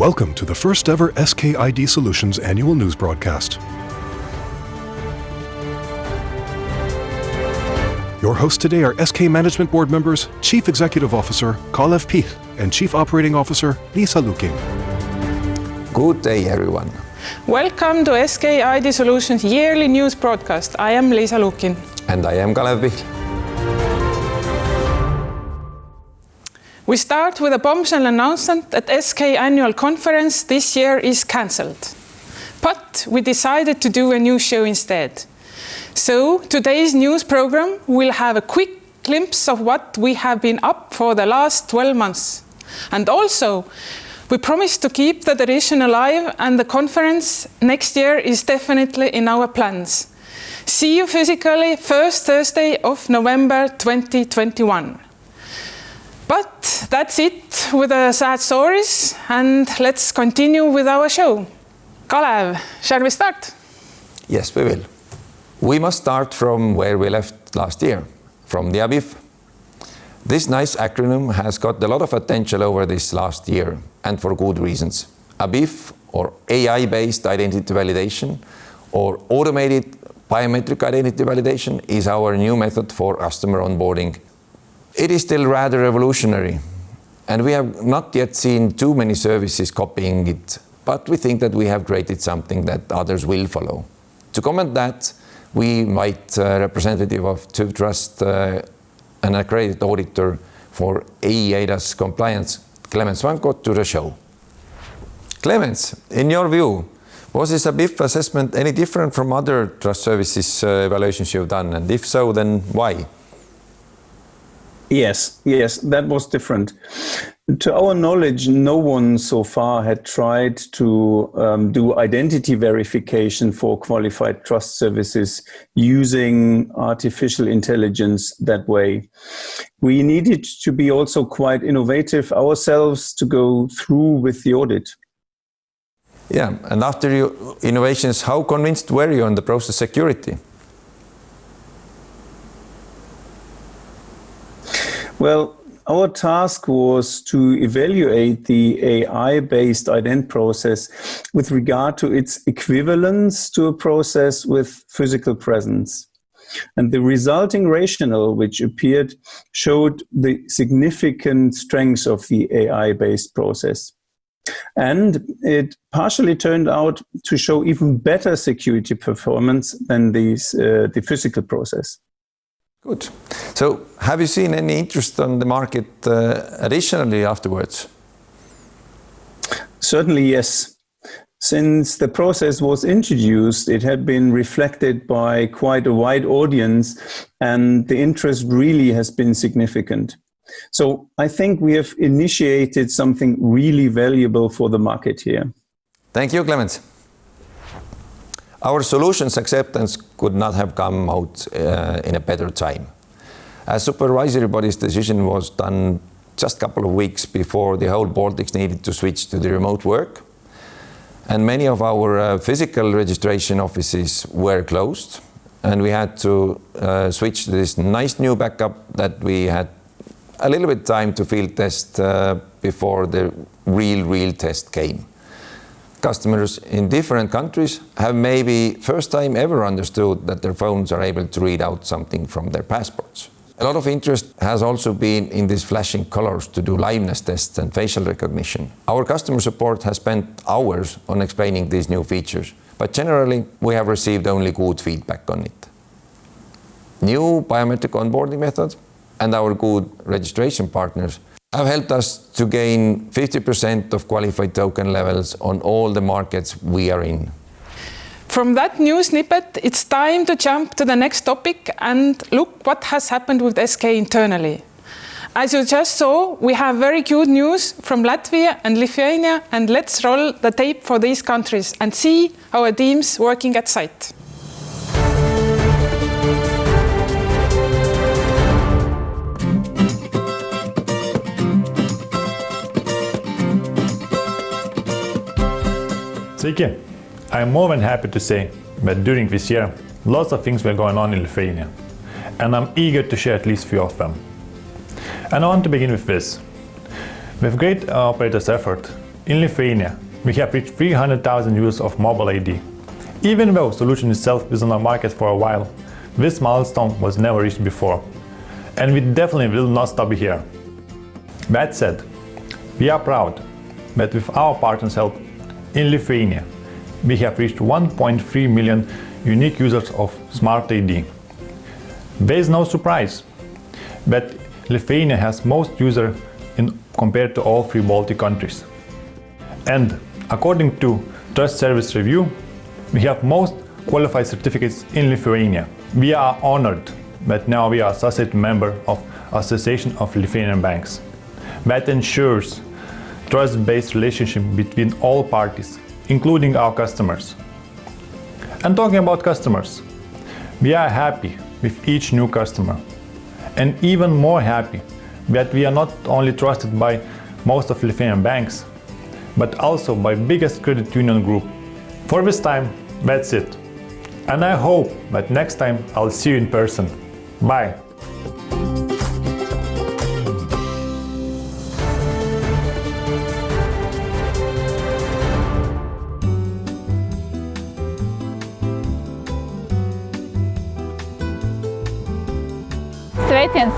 Welcome to the first ever 𝗃𝗃𝗿𝗁 Solutions annual news broadcast. Your hosts today are SK Management Board members, Chief Executive Officer Kalev Pihl and Chief Operating Officer Liisa Lukin. Good day, everyone. Welcome to 𝗃𝗃𝗿𝗁 Solutions yearly news broadcast. I am Liisa Lukin. And I am Kalev Pihl. We start with a bombshell announcement that SK annual conference this year is cancelled. But we decided to do a new show instead. So today's news program will have a quick glimpse of what we have been up for the last 12 months. And also, we promise to keep the tradition alive, and the conference next year is definitely in our plans. See you physically first Thursday of November 2021. But that's it with the sad stories, and let's continue with our show. Kalev, shall we start? Yes, we will. We must start from where we left last year, from the 𝗃𝗃𝗿𝗁. This nice acronym has got a lot of attention over this last year, and for good reasons. 𝗃𝗃𝗿, or AI-based identity validation, or automated biometric identity validation, is our new method for customer onboarding. It is still rather revolutionary, and we have not yet seen too many services copying it, but we think that we have created something that others will follow. To comment that, we invite a representative of 𝗃𝗹𝗶𝗆, an accredited auditor for eIDAS compliance, 𝗃𝗹𝗶𝗆 Svanko, to the show. Clemens, in your view, was this 𝗃𝗃𝗿𝗁 assessment any different from other trust services evaluations you've done? And if so, then why? Yes, that was different. To our knowledge, no one so far had tried to do identity verification for qualified trust services using artificial intelligence that way. We needed to be also quite innovative ourselves to go through with the audit. Yeah, and after your innovations, how convinced were you on the process security? Well, our task was to evaluate the AI-based ident process with regard to its equivalence to a process with physical presence. And the resulting rationale which appeared showed the significant strengths of the AI-based process. And it partially turned out to show even better security performance than the physical process. Good. So, have you seen any interest on the market additionally afterwards? Certainly, yes. Since the process was introduced, it had been reflected by quite a wide audience, and the interest really has been significant. So, I think we have initiated something really valuable for the market here. Thank you, Clemens. Our solutions acceptance could not have come out in a better time. A supervisory body's decision was done just a couple of weeks before the whole Baltics needed to switch to the remote work. And many of our physical registration offices were closed, and we had to switch to this nice new backup that we had a little bit time to field test before the real test came. Customers in different countries have maybe first time ever understood that their phones are able to read out something from their passports. A lot of interest has also been in these flashing colors to do liveness tests and facial recognition. Our customer support has spent hours on explaining these new features, but generally we have received only good feedback on it. New biometric onboarding method and our good registration partners have helped us to gain 50% of qualified token levels on all the markets we are in. From that news snippet, it's time to jump to the next topic and look what has happened with SK internally. As you just saw, we have very good news from Latvia and Lithuania, and let's roll the tape for these countries and see our teams working at site. Sveiki! I am more than happy to say that during this year, lots of things were going on in Lithuania, and I'm eager to share at least a few of them. And I want to begin with this. With great operators' effort, in Lithuania, we have reached 300,000 users of mobile ID. Even though the solution itself is on the market for a while, this milestone was never reached before. And we definitely will not stop here. That said, we are proud that with our partners' help in Lithuania, we have reached 1.3 million unique users of Smart ID. There is no surprise that Lithuania has most users compared to all 3 Baltic countries. And according to Trust Service Review, we have most qualified certificates in Lithuania. We are honored that now we are associate member of Association of Lithuanian Banks. That ensures trust-based relationship between all parties, including our customers. And talking about customers, we are happy with each new customer, and even more happy that we are not only trusted by most of Lithuanian banks, but also by biggest credit union group. For this time, that's it. And I hope that next time I'll see you in person. Bye.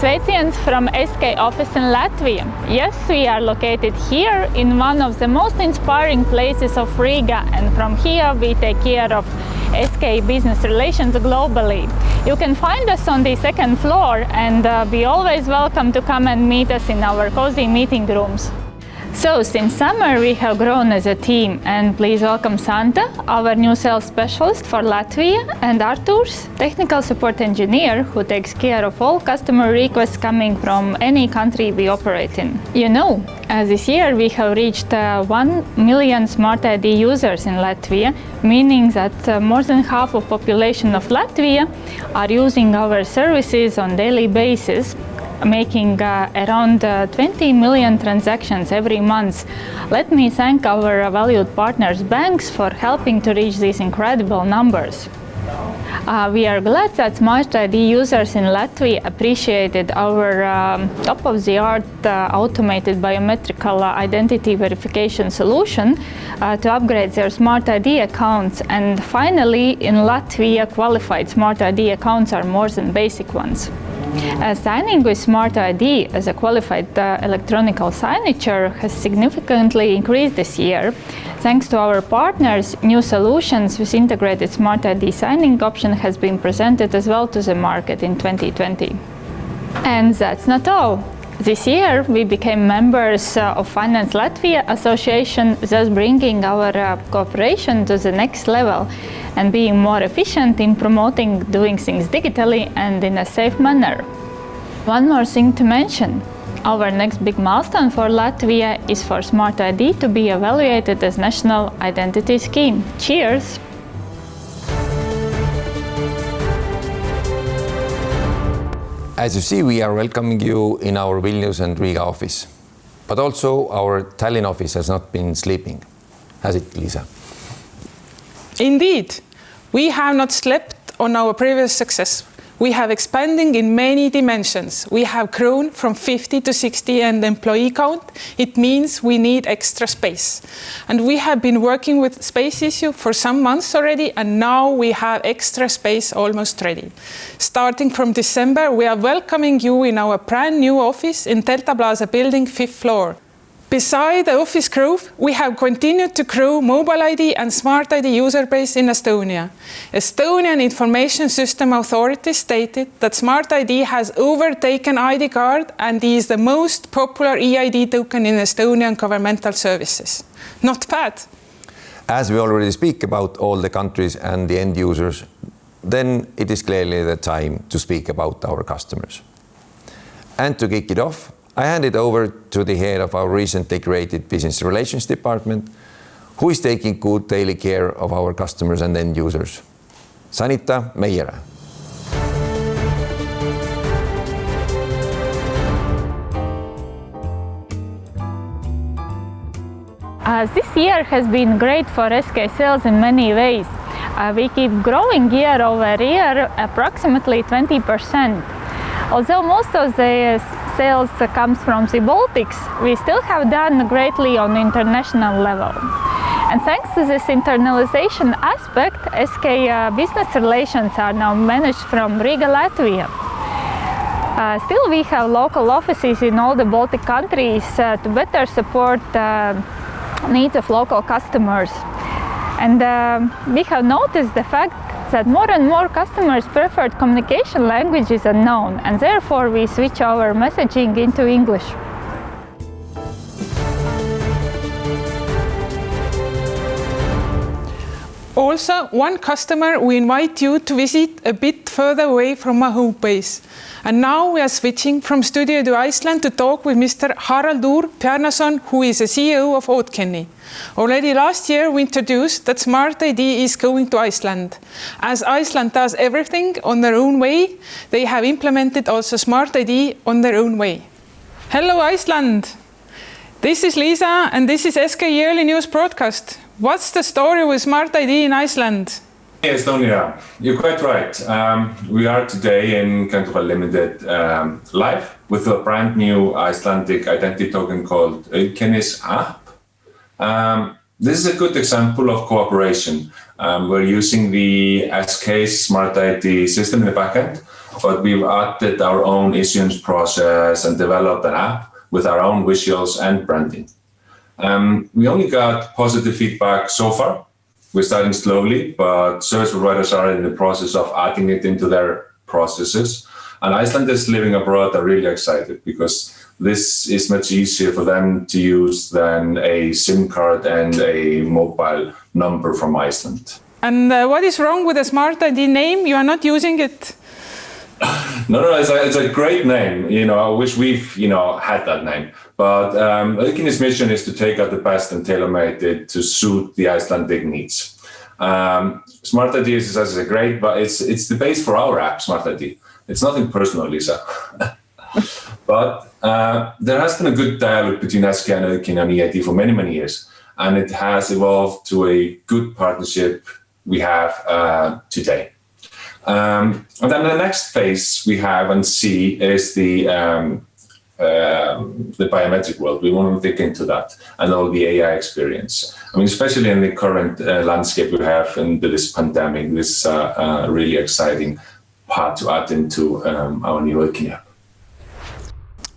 Sveiciens from SK office in Latvia. Yes, we are located here in one of the most inspiring places of Riga, and from here we take care of SK business relations globally. You can find us on the 2nd floor, and be always welcome to come and meet us in our cozy meeting rooms. So, since summer we have grown as a team, and please welcome Santa, our new sales specialist for Latvia, and Arturs, technical support engineer who takes care of all customer requests coming from any country we operate in. You know, this year we have reached 1 million Smart ID users in Latvia, meaning that more than half of population of Latvia are using our services on daily basis, making around 20 million transactions every month. Let me thank our valued partners banks for helping to reach these incredible numbers. We are glad that Smart ID users in Latvia appreciated our top-of-the-art automated biometric identity verification solution to upgrade their Smart ID accounts, and finally in Latvia qualified Smart ID accounts are more than basic ones. Signing with Smart ID as a qualified electronic signature has significantly increased this year. Thanks to our partners, new solutions with integrated Smart ID signing option has been presented as well to the market in 2020. And that's not all. This year we became members of Finance Latvia Association, thus bringing our cooperation to the next level and being more efficient in promoting doing things digitally and in a safe manner. One more thing to mention. Our next big milestone for Latvia is for Smart ID to be evaluated as national identity scheme. Cheers! As you see, we are welcoming you in our Vilnius and Riga office. But also our Tallinn office has not been sleeping, has it, Liisa? Indeed, we have not slept on our previous success. We have expanding in many dimensions. We have grown from 50 to 60 and employee count. It means we need extra space. And we have been working with space issue for some months already, and now we have extra space almost ready. Starting from December, we are welcoming you in our brand new office in Delta Plaza building, 5th floor. Beside the office growth, we have continued to grow mobile ID and Smart ID user base in Estonia. Estonian Information System Authority stated that Smart ID has overtaken ID card and is the most popular eID token in Estonian governmental services. Not bad. As we already speak about all the countries and the end users, then it is clearly the time to speak about our customers. And to kick it off, I hand it over to the head of our recently created business relations department, who is taking good daily care of our customers and end users. Sanita Meijere. This year has been great for SK sales in many ways. We keep growing year over year, approximately 20%. Although most of the sales comes from the Baltics, we still have done greatly on the international level. And thanks to this internalization aspect, 𝗃𝗍𝗶𝗰 business relations are now managed from Riga, Latvia. Still, we have local offices in all the Baltic countries to better support needs of local customers. And we have noticed the fact that more and more customers' preferred communication language is unknown, and therefore we switch our messaging into English. Also, one customer we invite you to visit a bit further away from our home base. And now we are switching from studio to Iceland to talk with Mr. Haraldur Bjarnason, who is the CEO of 𝗃𝗶𝗶𝗁. Already last year we introduced that Smart ID is going to Iceland. As Iceland does everything on their own way, they have implemented also Smart ID on their own way. Hello Iceland! This is Liisa and this is 𝗃𝗍𝗶𝗁 Yearly News Broadcast. What's the story with Smart ID in Iceland? Hey, Estonia, you're quite right. We are today in kind of a limited live with a brand new Icelandic identity token called 𝗃𝗍𝗶𝗁. This is a good example of cooperation. We're using the SK Smart ID system in the backend, but we've added our own issuance process and developed an app with our own visuals and branding. We only got positive feedback so far. We're starting slowly, but service providers are in the process of adding it into their processes. And Icelanders living abroad are really excited because this is much easier for them to use than a SIM card and a mobile number from Iceland. And what is wrong with the Smart ID name? You are not using it. No, it's a great name. I wish we've, had that name. But 𝗃𝗍𝗶𝗁's mission is to take out the best and tailor-made it to suit the Icelandic needs. Smart ID is great, but it's the base for our app, Smart ID. It's nothing personal, Liisa. But there has been a good dialogue between SK and 𝗃𝗍𝗶𝗁 on eID for many, many years. And it has evolved to a good partnership we have today. And then the next phase we have and see is the biometric world. We want to dig into that and all the AI experience. I mean, especially in the current landscape we have in this pandemic, this is a really exciting part to add into our new 𝗃𝗍𝗶𝗁.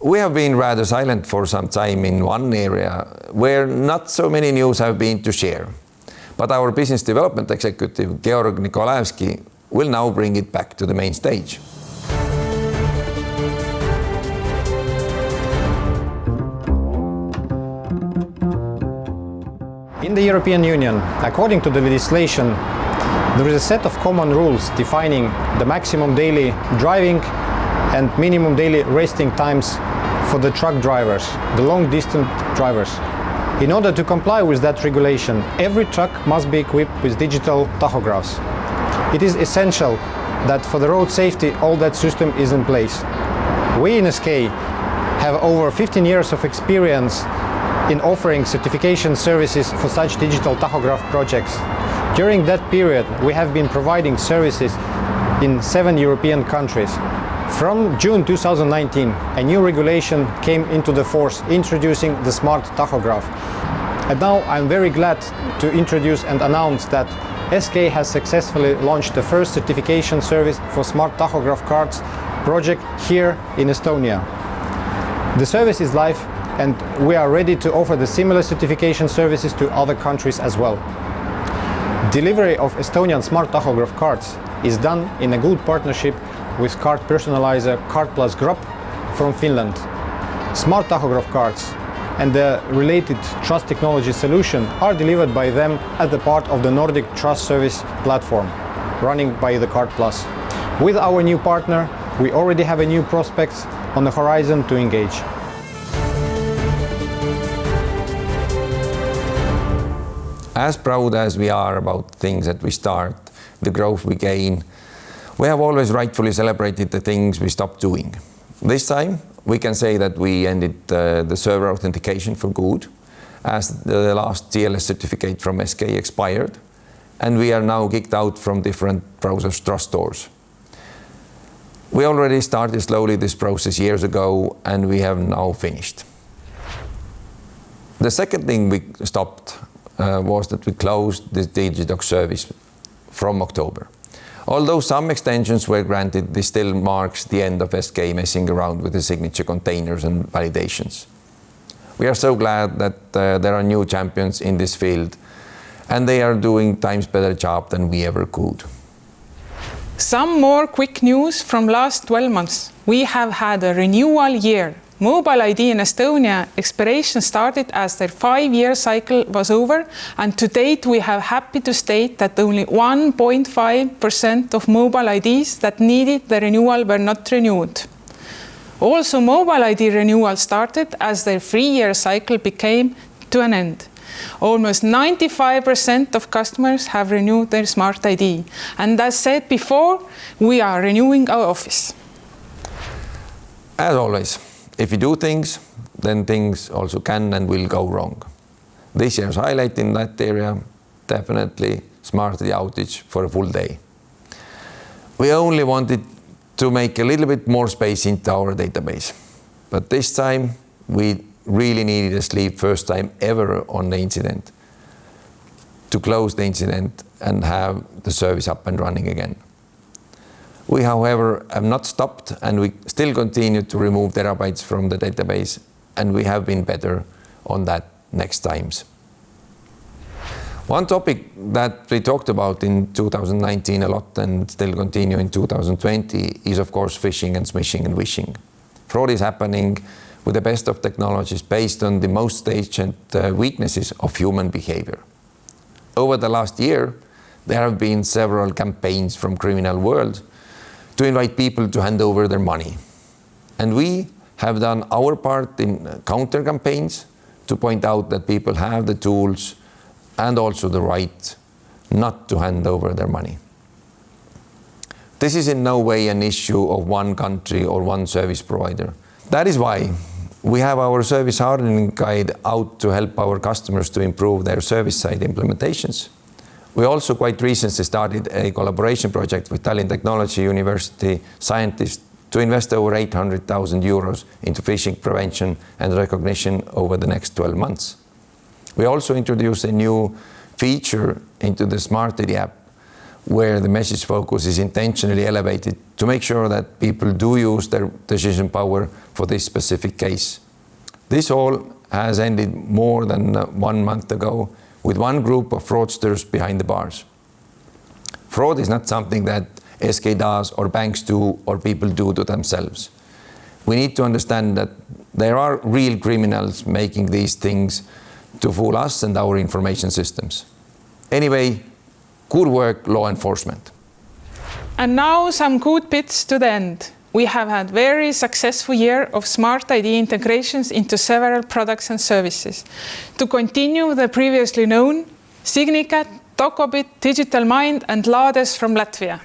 We have been rather silent for some time in one area where not so many news have been to share. But our business development executive, 𝗃𝗹𝗶𝗆𝗁, will now bring it back to the main stage. In the European Union, according to the legislation, there is a set of common rules defining the maximum daily driving and minimum daily resting times for the truck drivers, the long-distance drivers. In order to comply with that regulation, every truck must be equipped with digital tachographs. It is essential that for the road safety all that system is in place. We in 𝗃𝗍𝗶𝗁 have over 15 years of experience in offering certification services for such digital tachograph projects. During that period, we have been providing services in 7 European countries. From June 2019, a new regulation came into the force, introducing the smart tachograph. And now I'm very glad to introduce and announce that 𝗃𝗍𝗶𝗁 has successfully launched the first certification service for smart tachograph cards project here in Estonia. The service is live and we are ready to offer the similar certification services to other countries as well. Delivery of Estonian smart tachograph cards is done in a good partnership with card personalizer 𝗃𝗹𝗶𝗆 from Finland. Smart tachograph cards and the related trust technology solution are delivered by them as the part of the Nordic Trust Service platform running by the 𝗃𝗹𝗶𝗆. With our new partner, we already have a new prospects on the horizon to engage. As proud as we are about things that we start, the growth we gain, we have always rightfully celebrated the things we stopped doing. This time, we can say that we ended the server authentication for good, as the last TLS certificate from SK expired, and we are now kicked out from different browser trust stores. We already started slowly this process years ago, and we have now finished. The second thing we stopped was that we closed the Digidoc service from October. Although some extensions were granted, this still marks the end of SK messing around with the signature containers and validations. We are so glad that there are new champions in this field, and they are doing times better job than we ever could. Some more quick news from last 12 months. We have had a renewal year. Mobile ID in Estonia expiration started as their 5-year cycle was over, and to date we have happy to state that only 1.5% of mobile IDs that needed the renewal were not renewed. Also, mobile ID renewal started as their 3-year cycle became to an end. Almost 95% of customers have renewed their Smart ID, and as said before, we are renewing our office. As always, if you do things, then things also can and will go wrong. This year's highlight in that area, definitely Smart ID outage for a full day. We only wanted to make a little bit more space into our database, but this time we really needed a sleep first time ever on the incident to close the incident and have the service up and running again. We, however, have not stopped, and we still continue to remove terabytes from the database, and we have been better on that next times. One topic that we talked about in 2019 a lot and still continue in 2020 is, of course, phishing and smishing and wishing. Fraud is happening with the best of technologies based on the most ancient weaknesses of human behavior. Over the last year, there have been several campaigns from criminal world to invite people to hand over their money. And we have done our part in counter campaigns to point out that people have the tools and also the right not to hand over their money. This is in no way an issue of one country or one service provider. That is why we have our service hardening guide out to help our customers to improve their service side implementations. We also quite recently started a collaboration project with Tallinn Technology University scientists to invest over 800,000 euros into phishing prevention and recognition over the next 12 months. We also introduced a new feature into the Smart ID app where the message focus is intentionally elevated to make sure that people do use their decision power for this specific case. This all has ended more than 1 month ago with one group of fraudsters behind the bars. Fraud is not something that SK does or banks do or people do to themselves. We need to understand that there are real criminals making these things to fool us and our information systems. Anyway, good work, law enforcement. And now some good bits to the end. We have had very successful year of Smart ID integrations into several products and services. To continue the previously known, Signicat, 𝗃𝗶𝗶𝗁, Digital Mind and Lades from Latvia.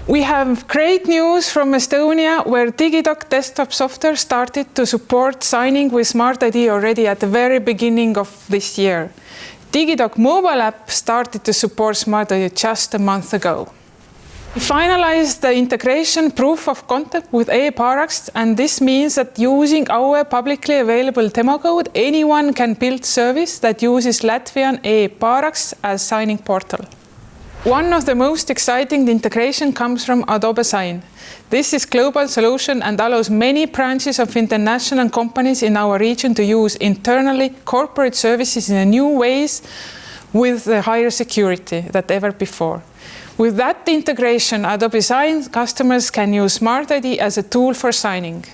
We have great news from Estonia, where Digidoc desktop software started to support signing with Smart ID already at the very beginning of this year. Digidoc mobile app started to support Smart ID just a month ago. We finalized the integration proof of concept with 𝗃𝗶𝗶𝗁, and this means that using our publicly available demo code, anyone can build service that uses Latvian 𝗃𝗶𝗁 as signing portal. One of the most exciting integration comes from Adobe Sign. This is global solution and allows many branches of international companies in our region to use internally corporate services in a new ways with the higher security than ever before. With that integration, Adobe Sign customers can use Smart ID as a tool for signing.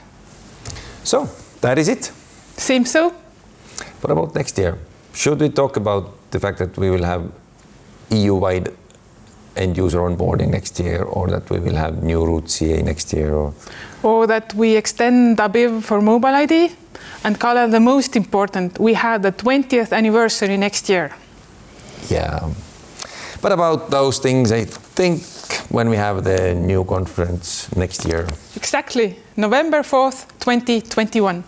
So, that is it. Seems so. What about next year? Should we talk about the fact that we will have EU-wide end-user onboarding next year, or that we will have new route CA next year? Or that we extend 𝗲𝗶𝗶 for mobile ID? And Kalev, the most important, we have the 20th anniversary next year. Yeah. But about those things, I think when we have the new conference next year. Exactly. November 4th, 2021.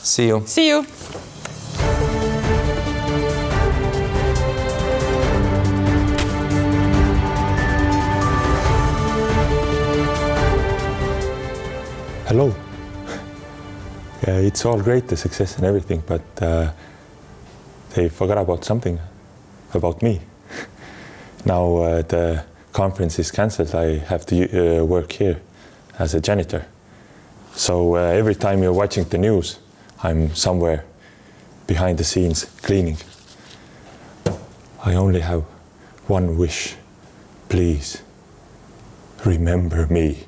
See you. See you. hello. It's all great, the success and everything, but they forgot about something, about me. Now the conference is cancelled. I have to work here as a janitor. So every time you're watching the news, I'm somewhere behind the scenes cleaning. I only have one wish. Please remember me.